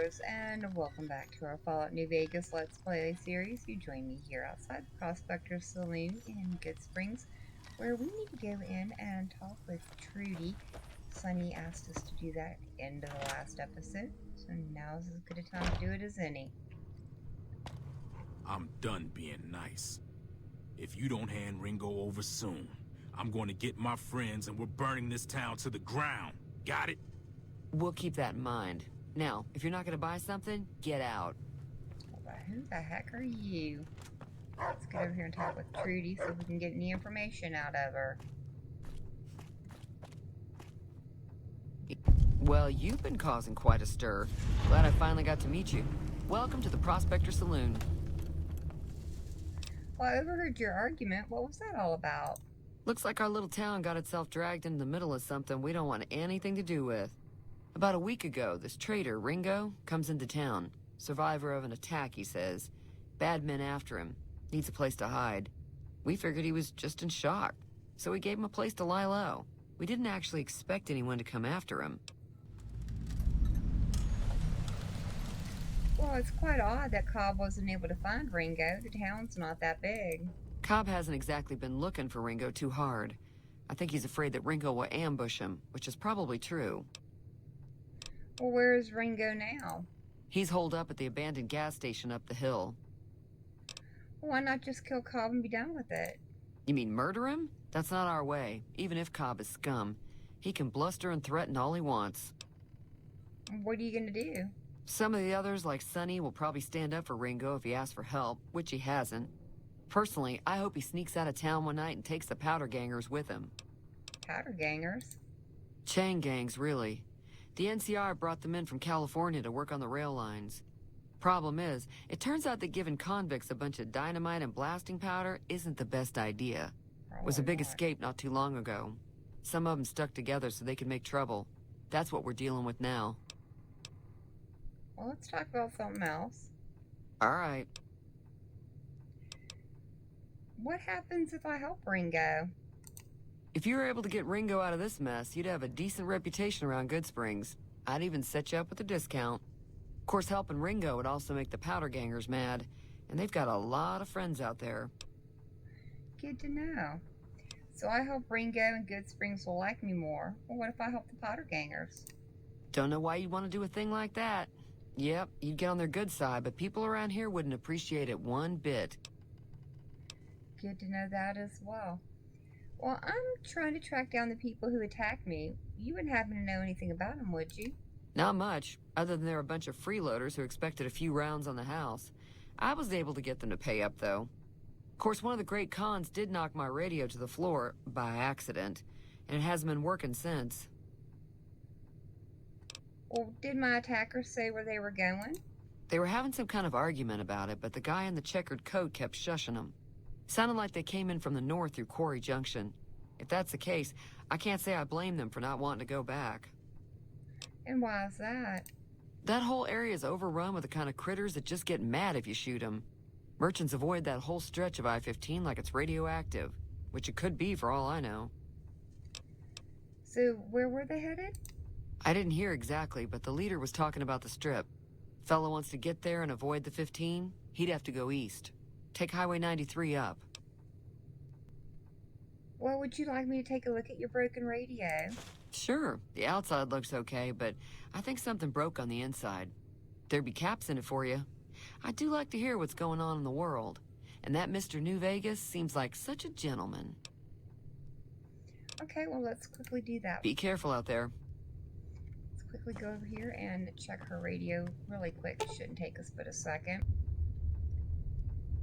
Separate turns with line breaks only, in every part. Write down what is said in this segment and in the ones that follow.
viewers, and welcome back to our Fallout New Vegas Let's Play series. You join me here outside the Prospector Saloon in Goodsprings, where we need to go in and talk with Trudy. Sonny asked us to do that at the end of the last episode, so now's as good a time to do it as any.
I'm done being nice. If you don't hand Ringo over soon, I'm going to get my friends and we're burning this town to the ground. Got it?
We'll keep that in mind. Now, if you're not going to buy something, get out.
Well, who the heck are you? Let's get over here and talk with Trudy so we can get any information out of her.
Well, you've been causing quite a stir. Glad I finally got to meet you. Welcome to the Prospector Saloon.
Well, I overheard your argument. What was that all about?
Looks like our little town got itself dragged into the middle of something we don't want anything to do with. About a week ago, this traitor, Ringo, comes into town. Survivor of an attack, he says. Bad men after him. Needs a place to hide. We figured he was just in shock, so we gave him a place to lie low. We didn't actually expect anyone to come after him.
Well, it's quite odd that Cobb wasn't able to find Ringo. The town's not that big.
Cobb hasn't exactly been looking for Ringo too hard. I think he's afraid that Ringo will ambush him, which is probably true.
Well, where is Ringo now?
He's holed up at the abandoned gas station up the hill.
Well, why not just kill Cobb and be done with it?
You mean murder him? That's not our way, even if Cobb is scum. He can bluster and threaten all he wants.
What are you gonna do?
Some of the others, like Sonny, will probably stand up for Ringo if he asks for help, which he hasn't. Personally, I hope he sneaks out of town one night and takes the powder gangers with him.
Powder gangers?
Chain gangs, really. The NCR brought them in from California to work on the rail lines. Problem is, it turns out that giving convicts a bunch of dynamite and blasting powder isn't the best idea. It was a big escape not too long ago. Some of them stuck together so they could make trouble. That's what we're dealing with now.
Well, let's talk about something else.
All right.
What happens if I help Ringo?
If you were able to get Ringo out of this mess, you'd have a decent reputation around Goodsprings. I'd even set you up with a discount. Of course, helping Ringo would also make the powder gangers mad, and they've got a lot of friends out there.
Good to know. So I hope Ringo and Goodsprings will like me more. Well, what if I help the powder gangers?
Don't know why you'd want to do a thing like that. Yep, you'd get on their good side, but people around here wouldn't appreciate it one bit.
Good to know that as well. Well, I'm trying to track down the people who attacked me. You wouldn't happen to know anything about them, would you?
Not much, other than they're a bunch of freeloaders who expected a few rounds on the house. I was able to get them to pay up, though. Of course, one of the great cons did knock my radio to the floor, by accident, and it hasn't been working since.
Well, did my attackers say where they were going?
They were having some kind of argument about it, but the guy in the checkered coat kept shushing them. Sounded like they came in from the north through Quarry Junction. If that's the case, I can't say I blame them for not wanting to go back.
And why is that?
That whole area is overrun with the kind of critters that just get mad if you shoot them. Merchants avoid that whole stretch of I-15 like it's radioactive, which it could be for all I know.
So, where were they headed?
I didn't hear exactly, but the leader was talking about the strip. Fellow wants to get there and avoid the 15, he'd have to go east. Take Highway 93 up.
Well, would you like me to take a look at your broken radio?
Sure, the outside looks okay, but I think something broke on the inside. There'd be caps in it for you. I do like to hear what's going on in the world. And that Mr. New Vegas seems like such a gentleman.
Okay, well, let's quickly do that.
Be careful out there.
Let's quickly go over here and check her radio really quick. It shouldn't take us but a second.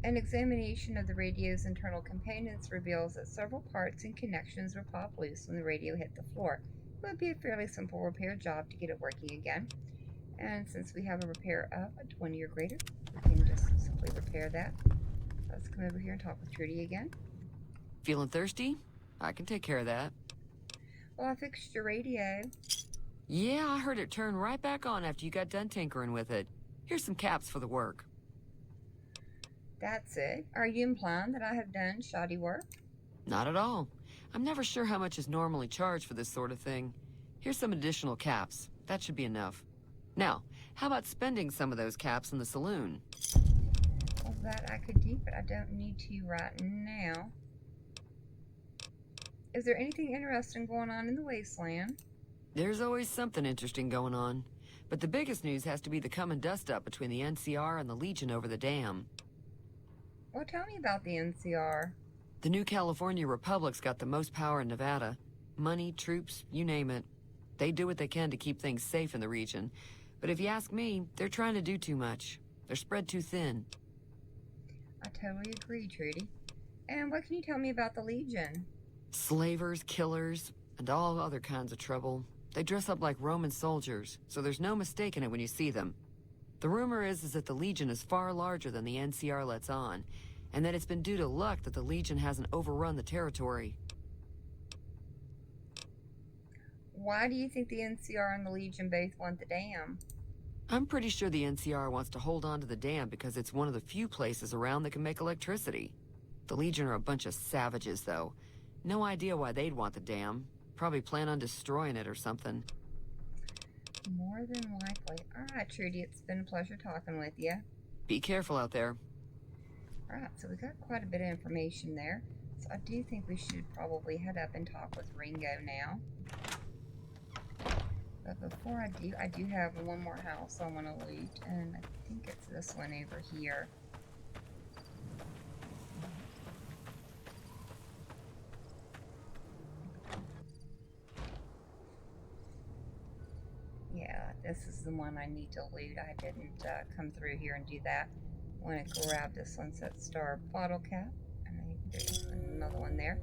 An examination of the radio's internal components reveals that several parts and connections were popped loose when the radio hit the floor. It would be a fairly simple repair job to get it working again. And since we have a repair of a 20 or greater, we can just simply repair that. Let's come over here and talk with Trudy again.
Feeling thirsty? I can take care of that.
Well, I fixed your radio.
Yeah, I heard it turn right back on after you got done tinkering with it. Here's some caps for the work.
That's it. Are you implying that I have done shoddy work?
Not at all. I'm never sure how much is normally charged for this sort of thing. Here's some additional caps. That should be enough. Now, How about spending some of those caps in the saloon?
Well, that I could do, but I don't need to right now. Is there anything interesting going on in the wasteland?
There's always something interesting going on. But the biggest news has to be the coming dust-up between the NCR and the Legion over the dam.
Well, tell me about the NCR.
The new California Republic's got the most power in Nevada. Money, troops, you name it. They do what they can to keep things safe in the region. But if you ask me, they're trying to do too much. They're spread too thin.
I totally agree, Trudy. And what can you tell me about the Legion?
Slavers, killers, and all other kinds of trouble. They dress up like Roman soldiers, so there's no mistaking it when you see them. The rumor is that the Legion is far larger than the NCR lets on, and that it's been due to luck that the Legion hasn't overrun the territory.
Why do you think the NCR and the Legion both want the dam?
I'm pretty sure the NCR wants to hold on to the dam because it's one of the few places around that can make electricity. The Legion are a bunch of savages, though. No idea why they'd want the dam. Probably plan on destroying it or something.
More than likely. Alright, Trudy, it's been a pleasure talking with you.
Be careful out there.
Alright, so we got quite a bit of information there. So I do think we should probably head up and talk with Ringo now. But before I do have one more house I want to loot, and I think it's this one over here. Yeah, this is the one I need to loot. I didn't come through here and do that. I want to grab this Sunset Star bottle cap, and I think there's another one there.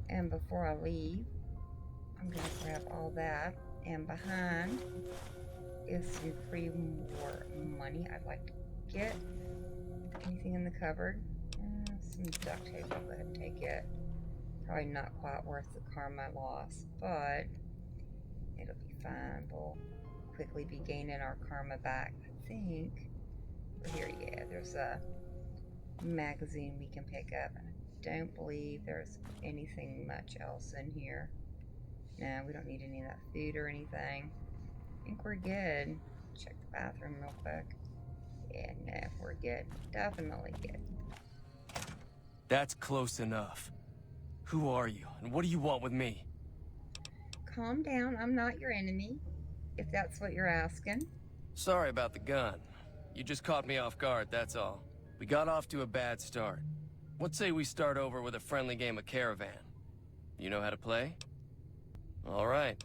And before I leave, I'm going to grab all that. And behind is some pre-war money I'd like to get. Anything in the cupboard? Some duct tape. I'll go ahead and take it. Probably not quite worth the karma loss, but it'll be fine. We'll quickly be gaining our karma back. I think here, yeah, there's a magazine we can pick up. I don't believe there's anything much else in here. No, we don't need any of that food or anything. I think we're good. Check the bathroom real quick. Yeah, no, we're good. Definitely good.
That's close enough. Who are you, and what do you want with me?
Calm down, I'm not your enemy, if that's what you're asking.
Sorry about the gun. You just caught me off guard, that's all. We got off to a bad start. What say we start over with a friendly game of Caravan? You know how to play? All right.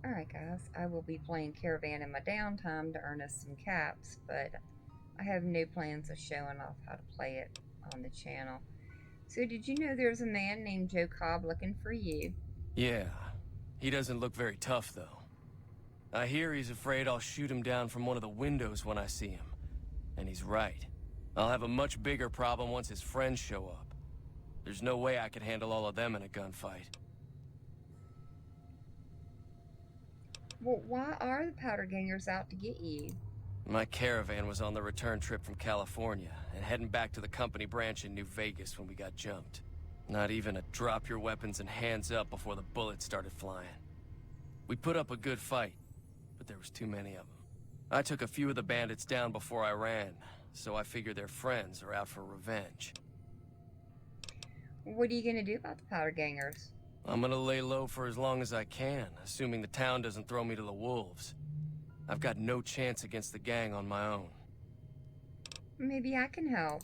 Alright guys, I will be playing Caravan in my downtime to earn us some caps, but I have no plans of showing off how to play it on the channel. So did you know there's a man named Joe Cobb looking for you?
Yeah. He doesn't look very tough, though. I hear he's afraid I'll shoot him down from one of the windows when I see him. And he's right. I'll have a much bigger problem once his friends show up. There's no way I could handle all of them in a gunfight.
Well, why are the powder gangers out to get you?
My caravan was on the return trip from California, and heading back to the company branch in New Vegas when we got jumped. Not even a drop your weapons and hands up before the bullets started flying. We put up a good fight, but there was too many of them. I took a few of the bandits down before I ran, so I figured their friends are out for revenge.
What are you gonna do about the powder gangers?
I'm gonna lay low for as long as I can, assuming the town doesn't throw me to the wolves. I've got no chance against the gang on my own.
Maybe I can help.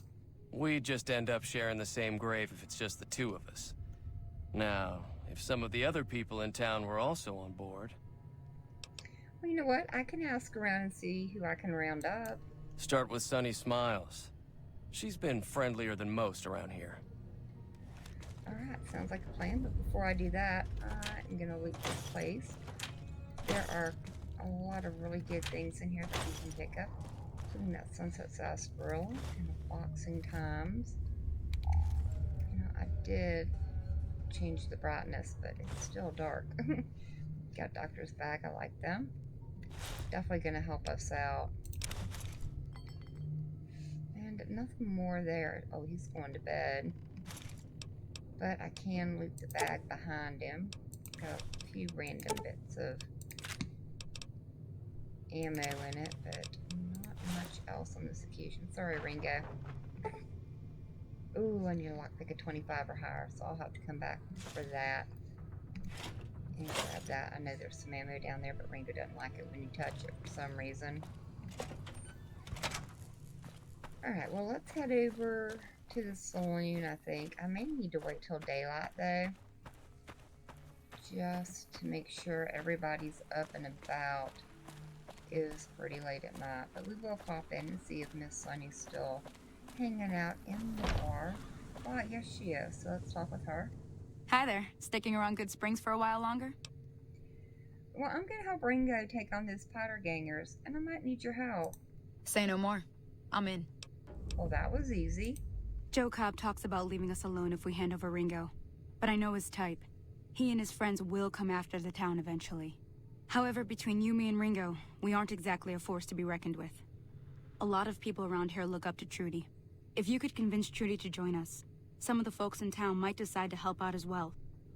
We'd just end up sharing the same grave if it's just the two of us. Now, if some of the other people in town were also on board...
Well, you know what? I can ask around and see who I can round up.
Start with Sunny Smiles. She's been friendlier than most around here.
Alright, sounds like a plan, but before I do that, I'm gonna loot this place. There are a lot of really good things in here that we can pick up, including that Sunset Sarsaparilla and the Boxing Times. You know, I did change the brightness, but it's still dark. Got Doctor's Bag, I like them. Definitely gonna help us out. And nothing more there. Oh, he's going to bed. But I can loot the bag behind him. Got a few random bits of ammo in it, but not much else on this occasion. Sorry, Ringo. Ooh, I need a lockpick of 25 or higher, so I'll have to come back for that. And grab that. I know there's some ammo down there, but Ringo doesn't like it when you touch it for some reason. Alright, well, let's head over to the saloon, I think. I may need to wait till daylight, though. Just to make sure everybody's up and about. It is pretty late at night, but we will pop in and see if Miss Sunny's still hanging out in the bar. Why, yes she is, so let's talk with her.
Hi there. Sticking around Goodsprings for a while longer?
Well, I'm gonna help Ringo take on those powder gangers, and I might need your help.
Say no more. I'm in.
Well, that was easy.
Joe Cobb talks about leaving us alone if we hand over Ringo, but I know his type. He and his friends will come after the town eventually. However, between you, me, and Ringo, we aren't exactly a force to be reckoned with. A lot of people around here look up to Trudy. If you could convince Trudy to join us, some of the folks in town might decide to help out as well.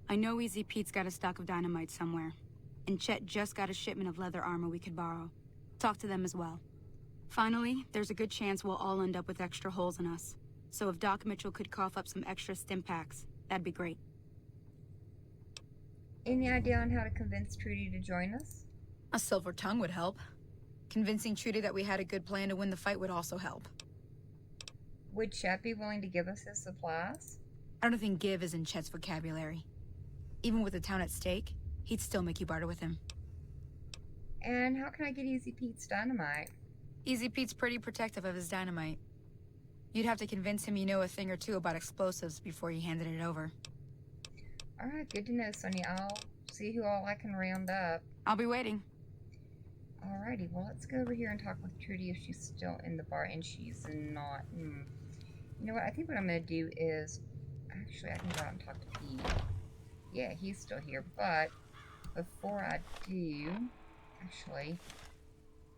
I know Easy Pete's got a stock of dynamite somewhere, and Chet just got a shipment of leather armor we could borrow. Talk to them as well. Finally, there's a good chance we'll all end up with extra holes in us. So if Doc Mitchell could cough up some extra stim packs, that'd be great.
Any idea on how to convince Trudy to join us?
A silver tongue would help. Convincing Trudy that we had a good plan to win the fight would also help.
Would Chet be willing to give us his supplies?
I don't think give is in Chet's vocabulary. Even with the town at stake, he'd still make you barter with him.
And how can I get Easy Pete's dynamite?
Easy Pete's pretty protective of his dynamite. You'd have to convince him you know a thing or two about explosives before you handed it over.
Alright, good to know, Sonny. I'll see who all I can round up.
I'll be waiting.
Alrighty, well, let's go over here and talk with Trudy if she's still in the bar, and she's not. You know what? I think what I'm going to do is... Actually, I can go out and talk to Pete. Yeah, he's still here, but before I do... Actually,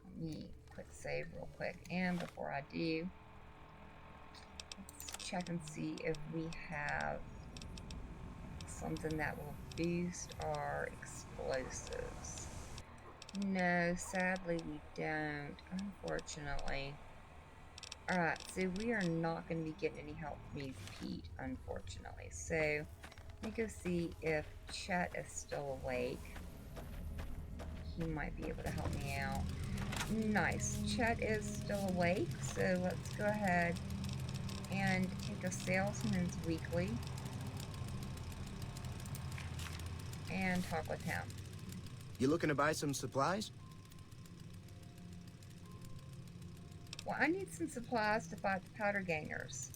let me quick save real quick. And before I do, let's check and see if we have something that will boost our explosives. No, sadly we don't, unfortunately. Alright, so we are not going to be getting any help from Easy Pete, unfortunately. So, let me go see if Chet is still awake. He might be able to help me out. Nice, Chet is still awake, so let's go ahead and take a salesman's weekly and talk with him.
You looking to buy some supplies?
Well, I need some supplies to fight the powder gangers.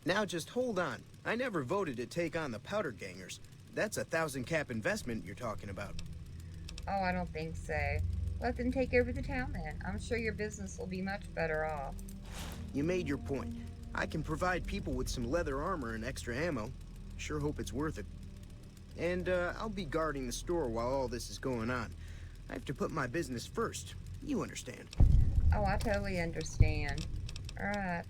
Now just hold on. I never voted to take on the powder gangers. That's a 1,000 cap investment you're talking about.
Oh, I don't think so. Let them take over the town then. I'm sure your business will be much better off.
You made your point. I can provide people with some leather armor and extra ammo. Sure hope it's worth it. And I'll be guarding the store while all this is going on. I have to put my business first. You understand.
Oh, I totally understand. Alright.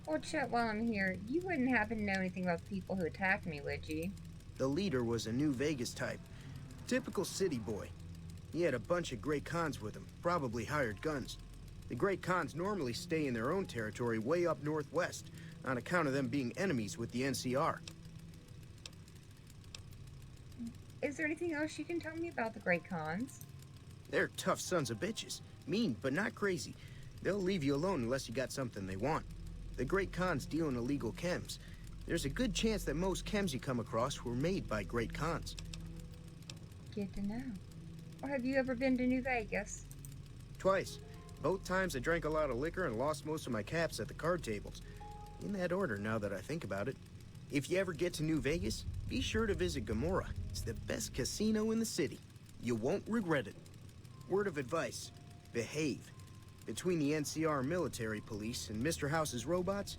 Well, Chet, while I'm here, you wouldn't happen to know anything about the people who attacked me, would you?
The leader was a New Vegas type. Typical city boy. He had a bunch of Great Khans with him, probably hired guns. The Great Khans normally stay in their own territory way up northwest, on account of them being enemies with the NCR.
Is there anything else you can tell me about the Great Khans?
They're tough sons of bitches. Mean, but not crazy. They'll leave you alone unless you got something they want. The Great Khans deal in illegal chems. There's a good chance that most chems you come across were made by Great Khans.
Good to know. Well, have you ever been to New Vegas?
Twice. Both times I drank a lot of liquor and lost most of my caps at the card tables. In that order, now that I think about it. If you ever get to New Vegas, be sure to visit Gamora. It's the best casino in the city. You won't regret it. Word of advice, behave. Between the NCR military police and Mr. House's robots,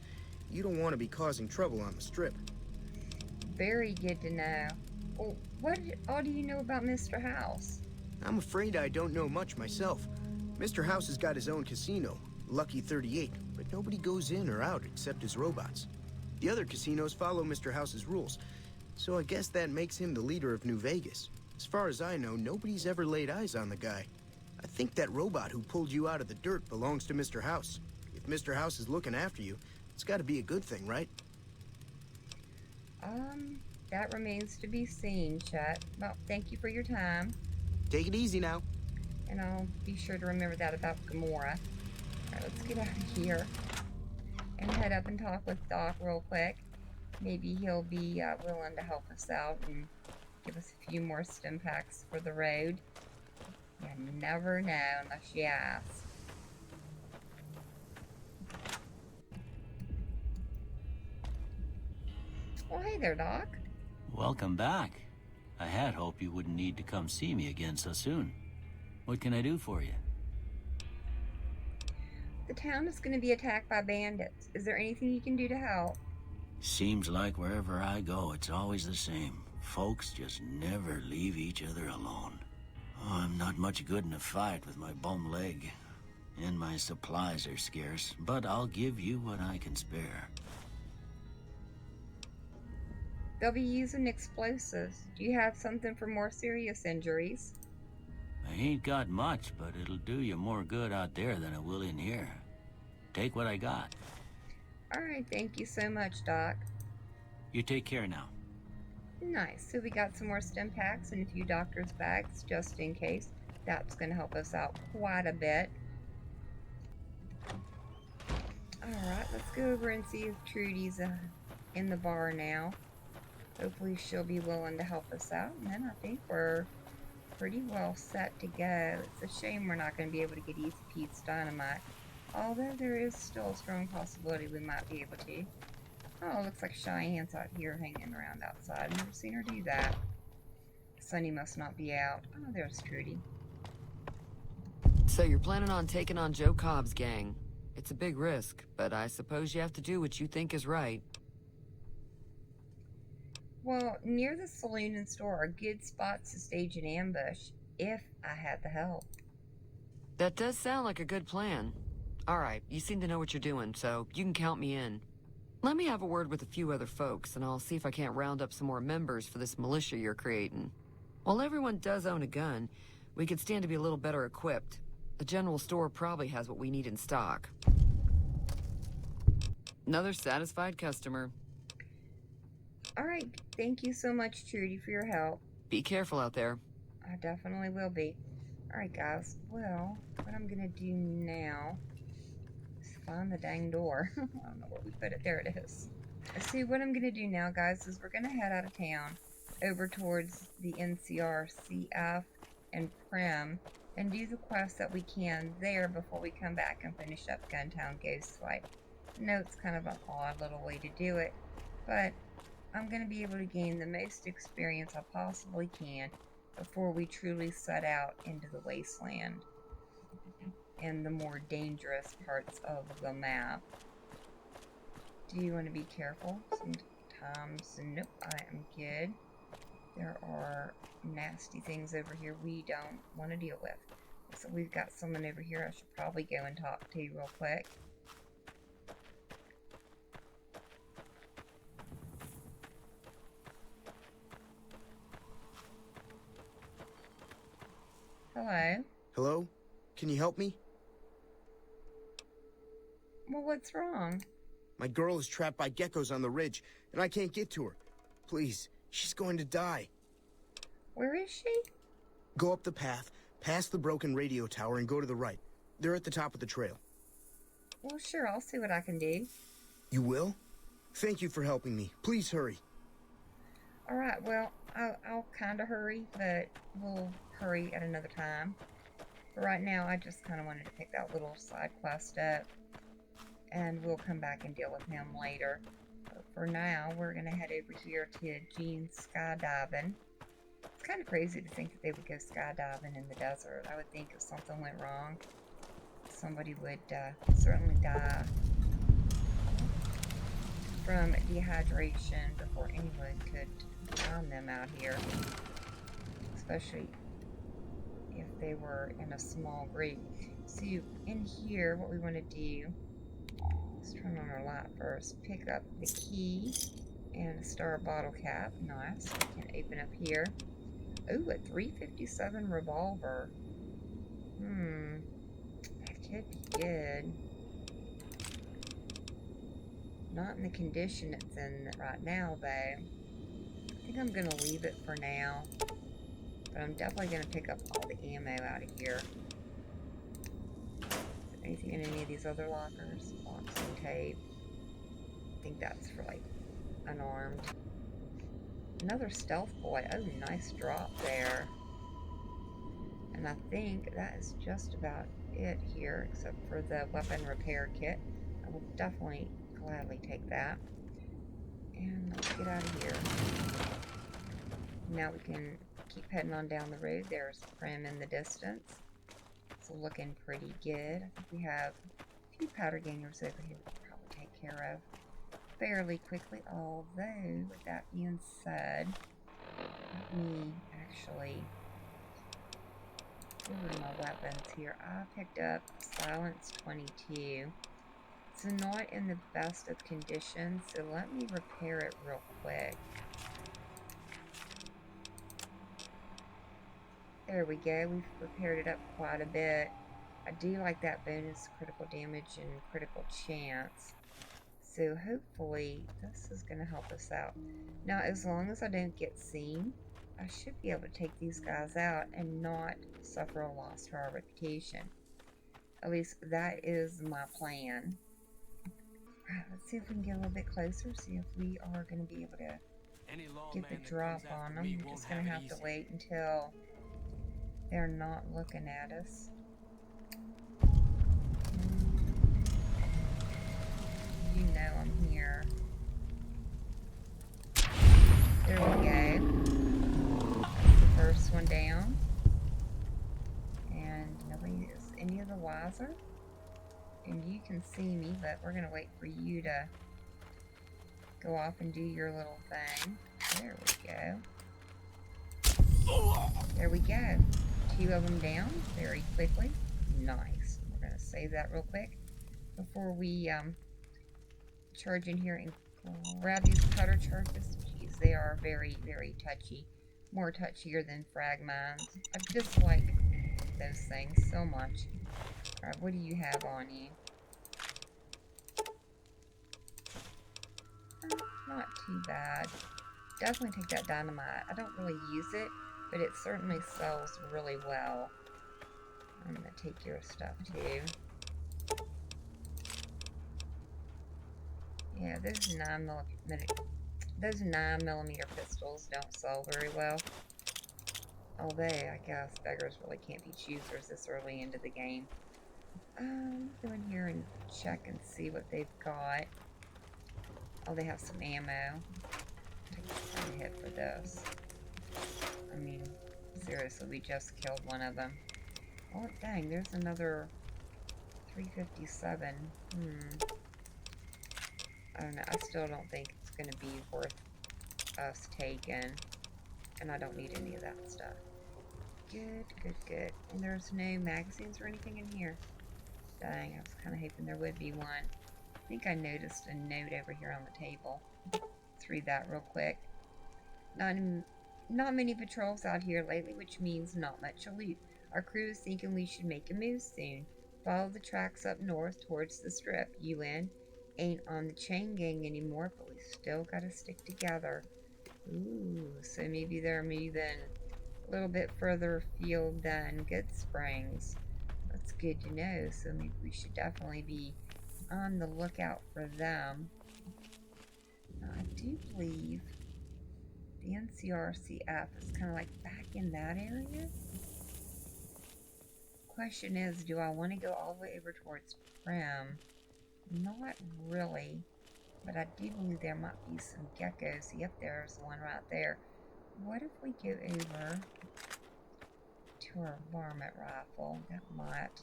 you don't want to be causing trouble on the strip.
Very good to know. Well, what all do you know about Mr. House?
I'm afraid I don't know much myself. Mr. House has got his own casino, Lucky 38, but nobody goes in or out except his robots. The other casinos follow Mr. House's rules, so I guess that makes him the leader of New Vegas. As far as I know, nobody's ever laid eyes on the guy. I think that robot who pulled you out of the dirt belongs to Mr. House. If Mr. House is looking after you, it's got to be a good thing, right?
That remains to be seen, Chet. Well, thank you for your time.
Take it easy now.
And I'll be sure to remember that about Gamora. Alright, let's get out of here and head up and talk with Doc real quick. Maybe he'll be willing to help us out and give us a few more stim packs for the road. You never know unless you ask. Well, hey there, Doc.
Welcome back. I had hoped you wouldn't need to come see me again so soon. What can I do for you?
The town is going to be attacked by bandits. Is there anything you can do to help?
Seems like wherever I go, it's always the same. Folks just never leave each other alone. Oh, I'm not much good in a fight with my bum leg. And my supplies are scarce, but I'll give you what I can spare.
They'll be using explosives. Do you have something for more serious injuries?
I ain't got much, but it'll do you more good out there than it will in here. Take what I got.
Alright, thank you so much, Doc.
You take care now.
Nice. So we got some more stim packs and a few doctor's bags, just in case. That's going to help us out quite a bit. Alright, let's go over and see if Trudy's in the bar now. Hopefully she'll be willing to help us out, and then I think we're pretty well set to go. It's a shame we're not going to be able to get Easy Pete's dynamite, although there is still a strong possibility we might be able to. Oh, looks like Cheyenne's out here hanging around outside. I've never seen her do that. Sunny must not be out. Oh, there's Trudy.
So you're planning on taking on Joe Cobb's gang. It's a big risk, but I suppose you have to do what you think is right.
Well, near the saloon and store are good spots to stage an ambush, if I had the help.
That does sound like a good plan. Alright, you seem to know what you're doing, so you can count me in. Let me have a word with a few other folks, and I'll see if I can't round up some more members for this militia you're creating. While everyone does own a gun, we could stand to be a little better equipped. The general store probably has what we need in stock. Another satisfied customer.
Alright, thank you so much, Trudy, for your help.
Be careful out there.
I definitely will be. Alright, guys. Well, what I'm gonna do now is find the dang door. I don't know where we put it. There it is. See, what I'm gonna do now, guys, is we're gonna head out of town over towards the NCRCF and Prim and do the quests that we can there before we come back and finish up Guntown Ghostlight. I know it's kind of an odd little way to do it, but I'm going to be able to gain the most experience I possibly can before we truly set out into the wasteland and the more dangerous parts of the map. Do you want to be careful? Sometimes, nope, I am good. There are nasty things over here we don't want to deal with. So we've got someone over here I should probably go and talk to real quick. Hello?
Hello? Can you help me?
Well, what's wrong?
My girl is trapped by geckos on the ridge, and I can't get to her. Please, she's going to die.
Where is she?
Go up the path, past the broken radio tower, and go to the right. They're at the top of the trail.
Well, sure, I'll see what I can do.
You will? Thank you for helping me. Please hurry.
Alright, well, I'll kind of hurry, but we'll hurry at another time. For right now, I just kind of wanted to pick that little side quest up, and we'll come back and deal with him later. But for now, we're going to head over here to Gene's skydiving. It's kind of crazy to think that they would go skydiving in the desert. I would think if something went wrong, somebody would certainly die from dehydration before anyone could find them out here, especially if they were in a small group. So in here, what we want to do is turn on our light first, pick up the key and a star bottle cap. Nice. We can open up here. Ooh, a .357 revolver. That could be good. Not in the condition it's in right now, though. I think I'm gonna leave it for now. But I'm definitely gonna pick up all the ammo out of here. Is there anything in any of these other lockers? Boxing tape. I think that's for, like, unarmed. Another stealth boy. Oh, nice drop there. And I think that is just about it here, except for the weapon repair kit. I will definitely gladly take that. And let's get out of here. Now we can keep heading on down the road. There's Prim in the distance. It's looking pretty good. I think we have a few powder gangers over here we can probably take care of fairly quickly. Although, with that being said, let me actually order my weapons here. I picked up Silence 22. It's not in the best of conditions, so let me repair it real quick. There we go. We've repaired it up quite a bit. I do like that bonus critical damage and critical chance. So hopefully this is going to help us out. Now, as long as I don't get seen, I should be able to take these guys out and not suffer a loss to our reputation. At least that is my plan. Alright, let's see if we can get a little bit closer, see if we are going to be able to get the drop on them. We're just going to have to wait until they're not looking at us. You know I'm here. There we go. That's the first one down. And nobody is any of the wiser. And you can see me, but we're gonna wait for you to go off and do your little thing. There we go. There we go. 2 of them down very quickly. Nice. We're gonna save that real quick before we charge in here and grab these cutter charges. Jeez, they are very, very touchy. More touchier than frag mines. I dislike those things so much. Alright, what do you have on you? Not too bad. Definitely take that dynamite. I don't really use it, but it certainly sells really well. I'm gonna take your stuff too. Yeah, those 9mm pistols don't sell very well. Although, I guess beggars really can't be choosers this early into the game. Go in here and check and see what they've got. Oh, they have some ammo. Take a hit for this. I mean, seriously, we just killed one of them. Oh, dang, there's another 357. I don't know. I still don't think it's going to be worth us taking. And I don't need any of that stuff. Good, good, good. And there's no magazines or anything in here. Dang, I was kind of hoping there would be one. I think I noticed a note over here on the table. Let's read that real quick. Not many patrols out here lately, which means not much loot. Our crew is thinking we should make a move soon. Follow the tracks up north towards the strip. UN ain't on the chain gang anymore, but we still gotta stick together. Ooh, so maybe they're moving a little bit further afield than Goodsprings. That's good to know, so maybe we should definitely be on the lookout for them. Now, I do believe the NCRCF is kind of like back in that area. Question is, do I want to go all the way over towards Prim? Not really, but I do believe there might be some geckos. Yep, there's one right there. What if we go over to our varmint rifle? That might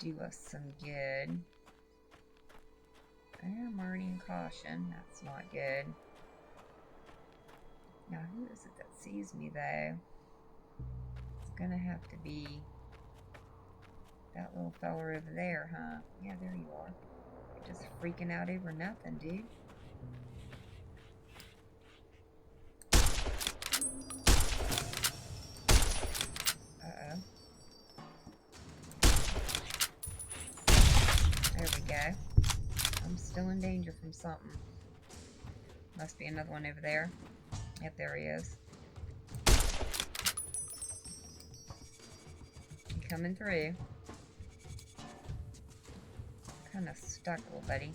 do us some good. Marine caution, that's not good. Now, who is it that sees me, though? It's gonna have to be that little fella over there, huh? Yeah, there you are. You're just freaking out over nothing, dude. Uh-oh. I'm still in danger from something. Must be another one over there. Yep, there he is. Coming through. Kind of stuck, little buddy.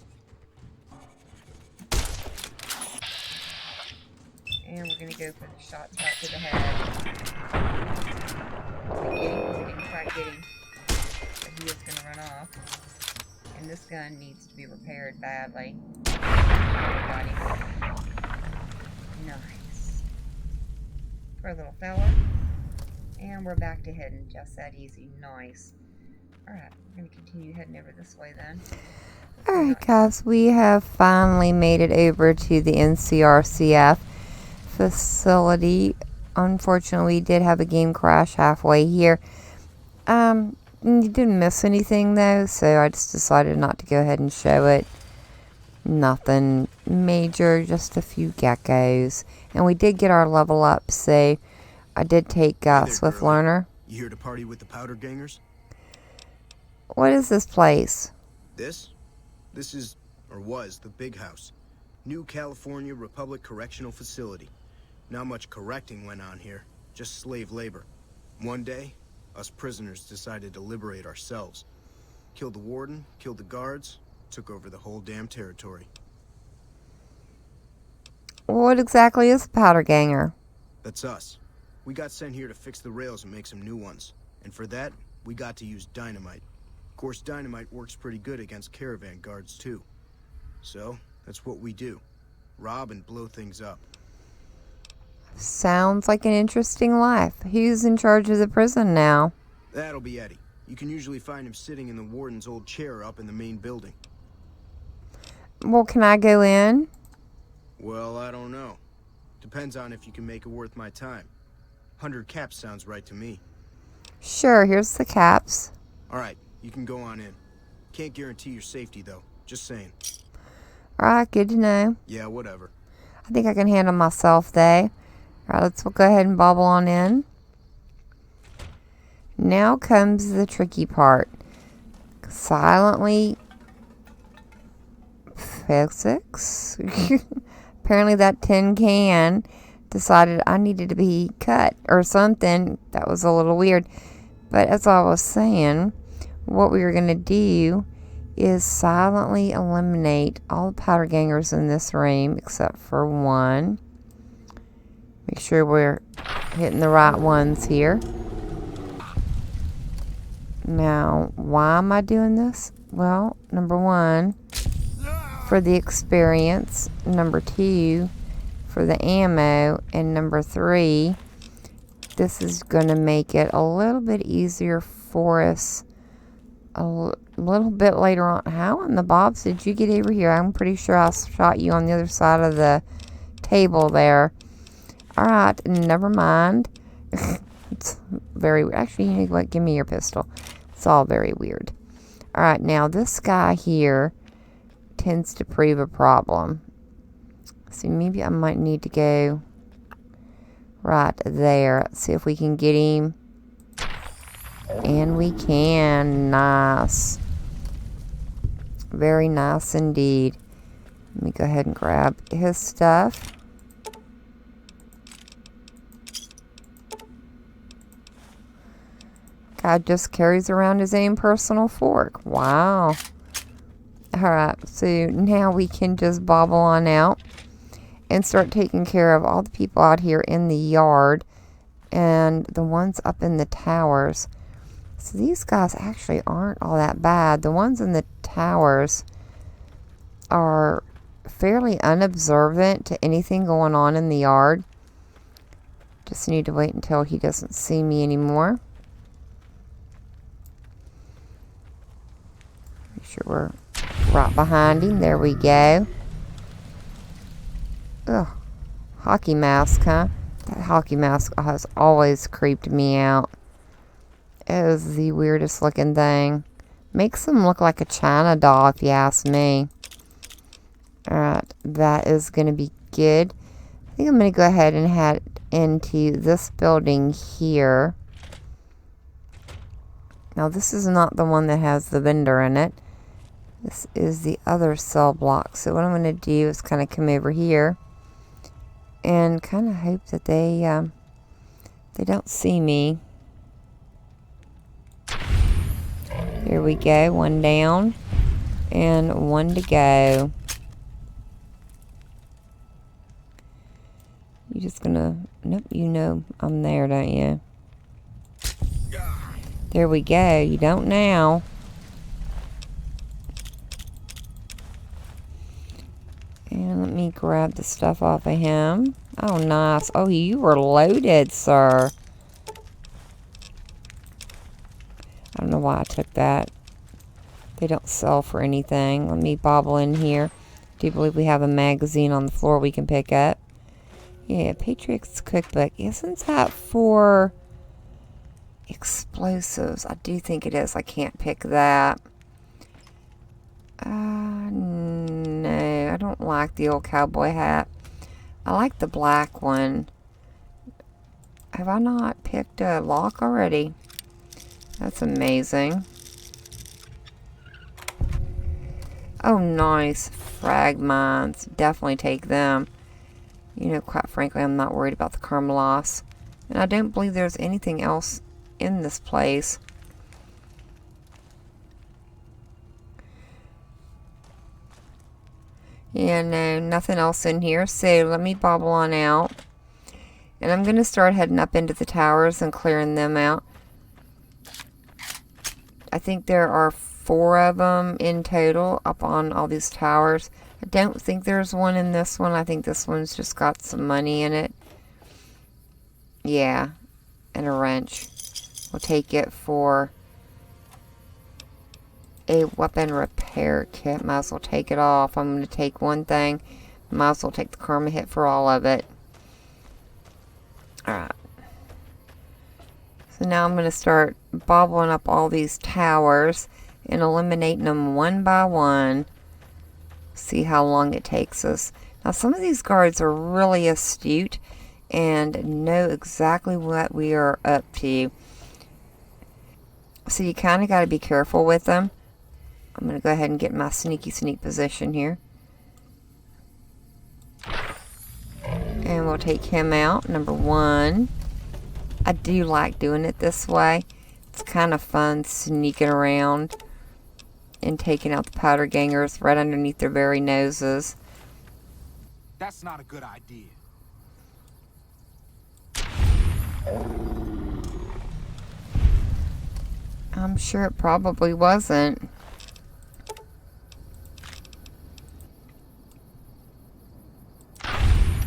And we're going to go for the shots right to the head. We didn't quite get him. But he is going to run off. And this gun needs to be repaired badly. Got him. Nice. Poor little fella. And we're back to heading just that easy. Nice. Alright, we're going to continue heading over this way then.
Alright guys, we have finally made it over to the NCRCF facility. Unfortunately, we did have a game crash halfway here. You didn't miss anything though, so I just decided not to go ahead and show it. Nothing major, just a few geckos. And we did get our level up, so I did take Swift
girlie.
Learner.
You here to party with the powder gangers?
What is this place?
This is, or was, the Big House. New California Republic Correctional Facility. Not much correcting went on here, just slave labor. One day, us prisoners decided to liberate ourselves. Killed the warden, killed the guards, took over the whole damn territory.
What exactly is a powder ganger?
That's us. We got sent here to fix the rails and make some new ones. And for that, we got to use dynamite. Of course, dynamite works pretty good against caravan guards, too. So, that's what we do. Rob and blow things up.
Sounds like an interesting life. Who's in charge of the prison now?
That'll be Eddie. You can usually find him sitting in the warden's old chair up in the main building.
Well, can I go in?
Well, I don't know. Depends on if you can make it worth my time. 100 caps sounds right to me.
Sure, here's the caps.
Alright, you can go on in. Can't guarantee your safety, though. Just saying.
Alright, good to know.
Yeah, whatever.
I think I can handle myself, though. Alright, let's go ahead and bobble on in. Now comes the tricky part. Silently... Physics? Apparently that tin can decided I needed to be cut or something. That was a little weird. But as I was saying, what we were going to do is silently eliminate all the powder gangers in this room except for one. Make sure we're hitting the right ones here. Now, why am I doing this? Well, number one, for the experience. Number two, for the ammo. And number three, this is going to make it a little bit easier for us a little bit later on. How in the bobs did you get over here? I'm pretty sure I shot you on the other side of the table there. Alright, never mind. It's very weird. Actually, you know what? Give me your pistol. It's all very weird. Alright, now this guy here tends to prove a problem. So maybe I might need to go right there. Let's see if we can get him. And we can. Nice. Very nice indeed. Let me go ahead and grab his stuff. Guy just carries around his own personal fork. Wow. Alright, so now we can just bobble on out and start taking care of all the people out here in the yard and the ones up in the towers. So these guys actually aren't all that bad. The ones in the towers are fairly unobservant to anything going on in the yard. Just need to wait until he doesn't see me anymore. Make sure we're right behind him. There we go. Ugh. Hockey mask, huh? That hockey mask has always creeped me out. It is the weirdest looking thing. Makes him look like a China doll, if you ask me. Alright, that is going to be good. I think I'm going to go ahead and head into this building here. Now, this is not the one that has the vendor in it. This is the other cell block. So what I'm going to do is kind of come over here and kind of hope that they don't see me. There we go. One down and one to go. You're just gonna, nope, you know I'm there, don't you? There we go. You don't now. And let me grab the stuff off of him. Oh, nice. Oh, you were loaded, sir. I don't know why I took that. They don't sell for anything. Let me bobble in here. Do you believe we have a magazine on the floor we can pick up? Yeah, Patriot's Cookbook. Isn't that for explosives? I do think it is. I can't pick that. No, I don't like the old cowboy hat. I like the black one. Have I not picked a lock already? That's amazing. Oh, nice. Frag mines. Definitely take them. You know, quite frankly, I'm not worried about the karma loss. And I don't believe there's anything else in this place. Yeah, no, nothing else in here. So let me bobble on out. And I'm going to start heading up into the towers and clearing them out. I think there are 4 of them in total up on all these towers. I don't think there's one in this one. I think this one's just got some money in it. Yeah, and a wrench. We'll take it for a weapon repair kit. Might as well take it off. I'm going to take one thing. Might as well take the karma hit for all of it. Alright. So now I'm going to start bobbling up all these towers and eliminating them one by one. See how long it takes us. Now some of these guards are really astute and know exactly what we are up to. So you kind of got to be careful with them. I'm going to go ahead and get my sneak position here. And we'll take him out, number 1. I do like doing it this way. It's kind of fun sneaking around and taking out the powder gangers right underneath their very noses.
That's not a good idea.
I'm sure it probably wasn't.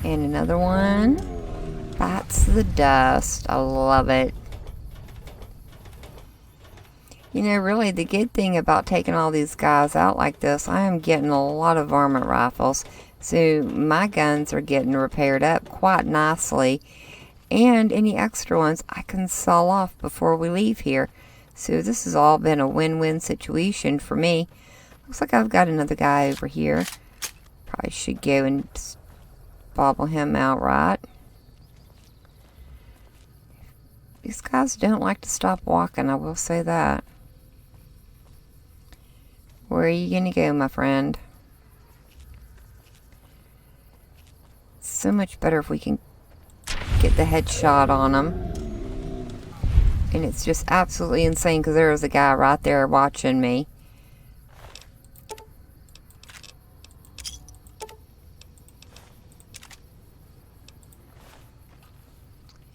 And another one. Bites the dust. I love it. You know, really, the good thing about taking all these guys out like this, I am getting a lot of varmint rifles. So my guns are getting repaired up quite nicely. And any extra ones I can sell off before we leave here. So this has all been a win-win situation for me. Looks like I've got another guy over here. Probably should go and bobble him out, right? These guys don't like to stop walking, I will say that. Where are you going to go, my friend? It's so much better if we can get the headshot on them. And it's just absolutely insane because there was a guy right there watching me.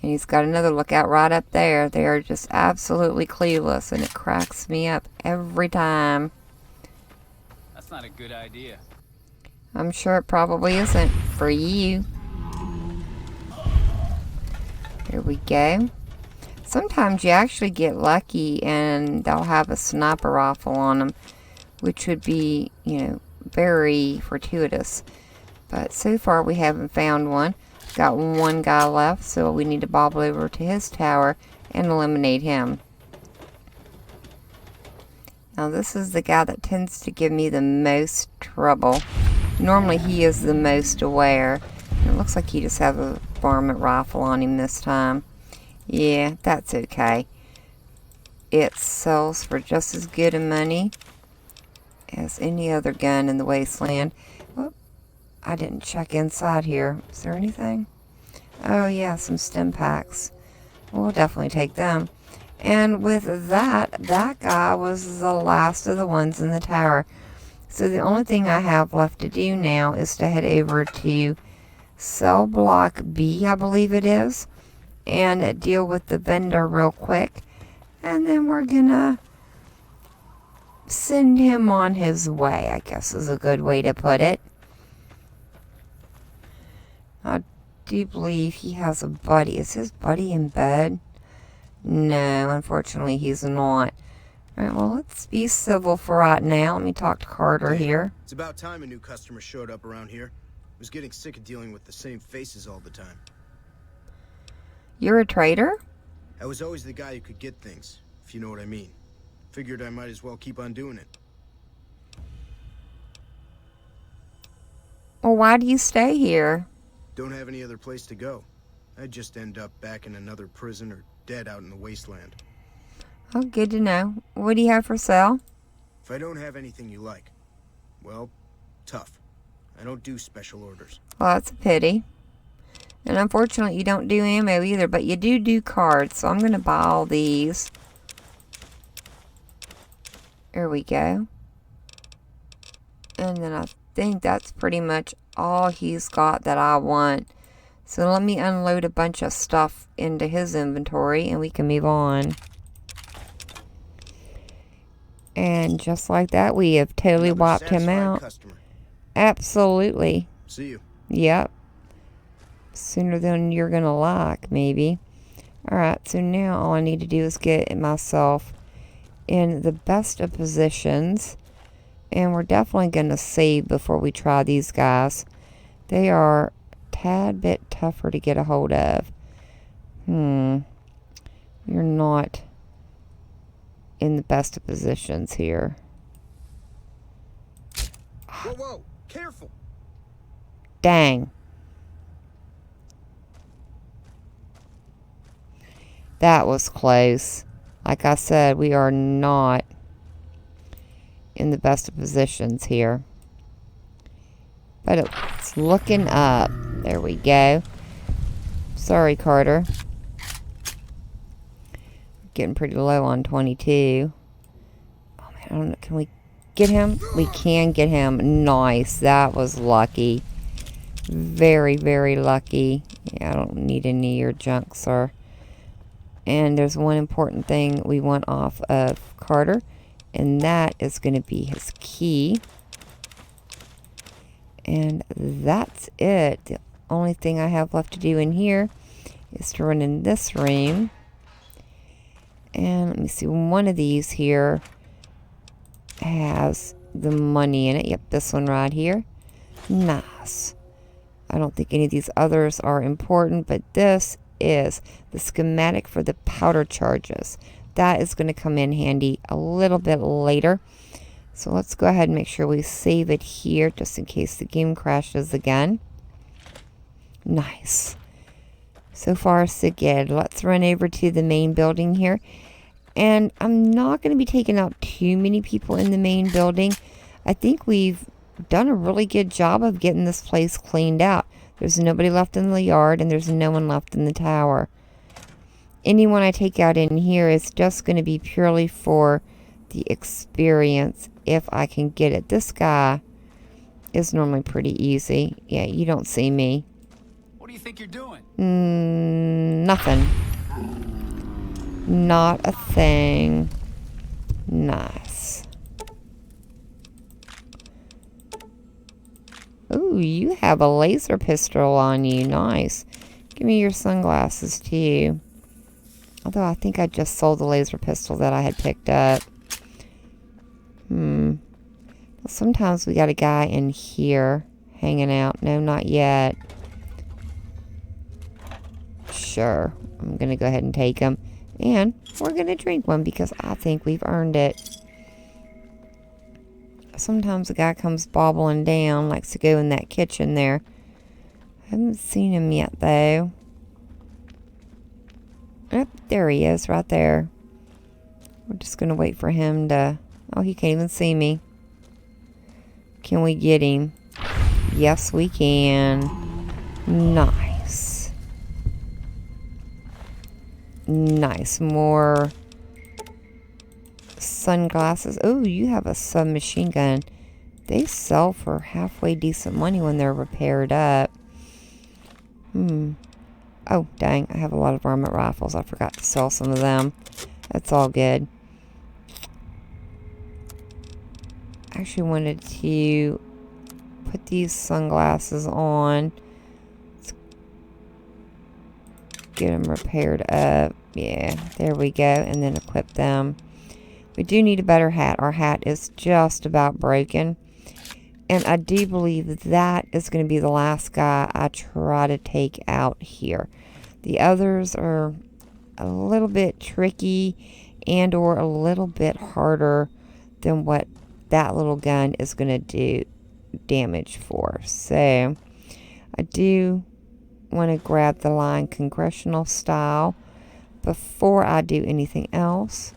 And he's got another lookout right up there. They are just absolutely clueless, and it cracks me up every time.
That's not a good idea.
I'm sure it probably isn't for you. Here we go. Sometimes you actually get lucky and they'll have a sniper rifle on them, which would be, you know, very fortuitous. But so far we haven't found one. Got one guy left, so we need to bobble over to his tower and eliminate him. Now this is the guy that tends to give me the most trouble. Normally he is the most aware. It looks like he just has a varmint rifle on him this time. Yeah, that's okay. It sells for just as good a money as any other gun in the wasteland. Whoop, I didn't check inside here. Is there anything? Oh yeah, some stim packs. We'll definitely take them. And with that, that guy was the last of the ones in the tower. So the only thing I have left to do now is to head over to cell block B, I believe it is, and deal with the vendor real quick. And then we're gonna send him on his way, I guess is a good way to put it. I do believe he has a buddy. Is his buddy in bed? No, unfortunately he's not. Alright, well, let's be civil for right now. Let me talk to Carter here.
It's about time a new customer showed up around here. I was getting sick of dealing with the same faces all the time.
You're a trader?
I was always the guy who could get things, if you know what I mean. Figured I might as well keep on doing it.
Well, why do you stay here?
Don't have any other place to go. I'd just end up back in another prison or dead out in the wasteland.
Oh, good to know. What do you have for sale?
If I don't have anything you like, well, tough. I don't do special orders.
Well, that's a pity. And unfortunately, you don't do ammo either, but you do cards. So I'm going to buy all these. There we go. And then I think that's pretty much all he's got that I want. So let me unload a bunch of stuff into his inventory and we can move on. And just like that, we have totally wiped him out.
Customer.
Absolutely.
See you.
Yep. Sooner than you're going to like, maybe. Alright, so now all I need to do is get myself in the best of positions. And we're definitely going to save before we try these guys. They are a tad bit tougher to get a hold of. You're not in the best of positions here.
Whoa, whoa, careful.
Dang. That was close. Like I said, we are not in the best of positions here. But it's looking up. There we go. Sorry, Carter. Getting pretty low on 22. Oh man, I don't know. Can we get him? We can get him. Nice. That was lucky. Very, very lucky. Yeah, I don't need any of your junk, sir. And there's one important thing we want off of Carter, and that is going to be his key. And that's it. The only thing I have left to do in here is to run in this room. And let me see, one of these here has the money in it. Yep, this one right here. Nice. I don't think any of these others are important, but this is the schematic for the powder charges. That is going to come in handy a little bit later. So let's go ahead and make sure we save it here just in case the game crashes again. Nice. So far, so good. Let's run over to the main building here. And I'm not going to be taking out too many people in the main building. I think we've done a really good job of getting this place cleaned out. There's nobody left in the yard, and there's no one left in the tower. Anyone I take out in here is just going to be purely for the experience, if I can get it. This guy is normally pretty easy. Yeah, you don't see me.
What do you think you're doing?
Nothing. Not a thing. Nice. Ooh, you have a laser pistol on you. Nice. Give me your sunglasses, too. Although I think I just sold the laser pistol that I had picked up. Well, sometimes we got a guy in here hanging out. No, not yet. Sure. I'm going to go ahead and take him. And we're going to drink one because I think we've earned it. Sometimes a guy comes bobbling down, likes to go in that kitchen there. I haven't seen him yet, though. Yep, there he is, right there. We're just going to wait for him to... Oh, he can't even see me. Can we get him? Yes, we can. Nice. Nice. More sunglasses. Oh, you have a submachine gun. They sell for halfway decent money when they're repaired up. Oh, dang. I have a lot of varmint rifles. I forgot to sell some of them. That's all good. I actually wanted to put these sunglasses on. Let's get them repaired up. Yeah, there we go. And then equip them. We do need a better hat. Our hat is just about broken. And I do believe that is going to be the last guy I try to take out here. The others are a little bit tricky and or a little bit harder than what that little gun is going to do damage for. So I do want to grab the line congressional style before I do anything else.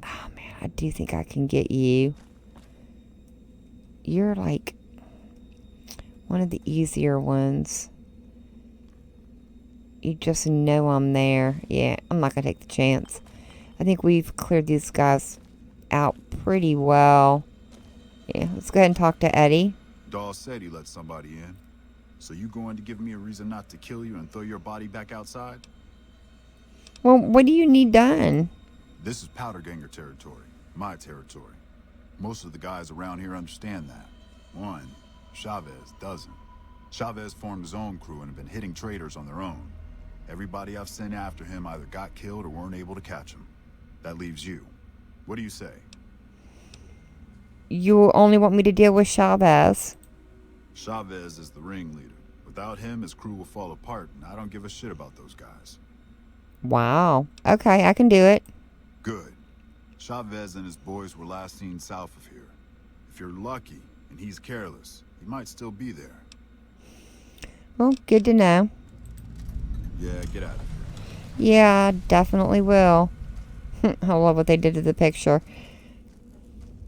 Oh man, I do think I can get you. You're like one of the easier ones. You just know I'm there. Yeah, I'm not going to take the chance. I think we've cleared these guys out pretty well. Yeah, let's go ahead and talk to Eddie.
Dawes said he let somebody in. So you going to give me a reason not to kill you and throw your body back outside?
Well, what do you need done?
This is Powder Ganger territory. My territory. Most of the guys around here understand that. One, Chavez doesn't. Chavez formed his own crew and have been hitting traders on their own. Everybody I've sent after him either got killed or weren't able to catch him. That leaves you. What do you say?
You only want me to deal with Chavez?
Chavez is the ringleader. Without him, his crew will fall apart, and I don't give a shit about those guys.
Wow. Okay, I can do it.
Good. Chavez and his boys were last seen south of here. If you're lucky and he's careless, he might still be there.
Well, good to know.
Yeah, get out of here.
Yeah, I definitely will. I love what they did to the picture.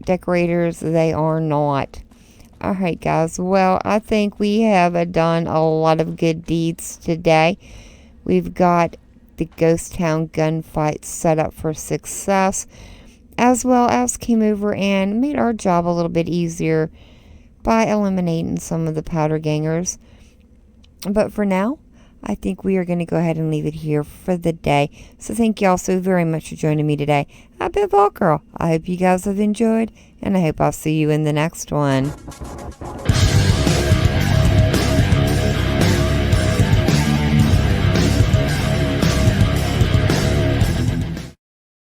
Decorators, they are not. Alright, guys. Well, I think we have done a lot of good deeds today. We've got the Ghost Town gunfight set up for success, as well as came over and made our job a little bit easier by eliminating some of the powder gangers. But for now, I think we are going to go ahead and leave it here for the day. So thank you all so very much for joining me today. I've been Vault Girl. I hope you guys have enjoyed, and I hope I'll see you in the next one.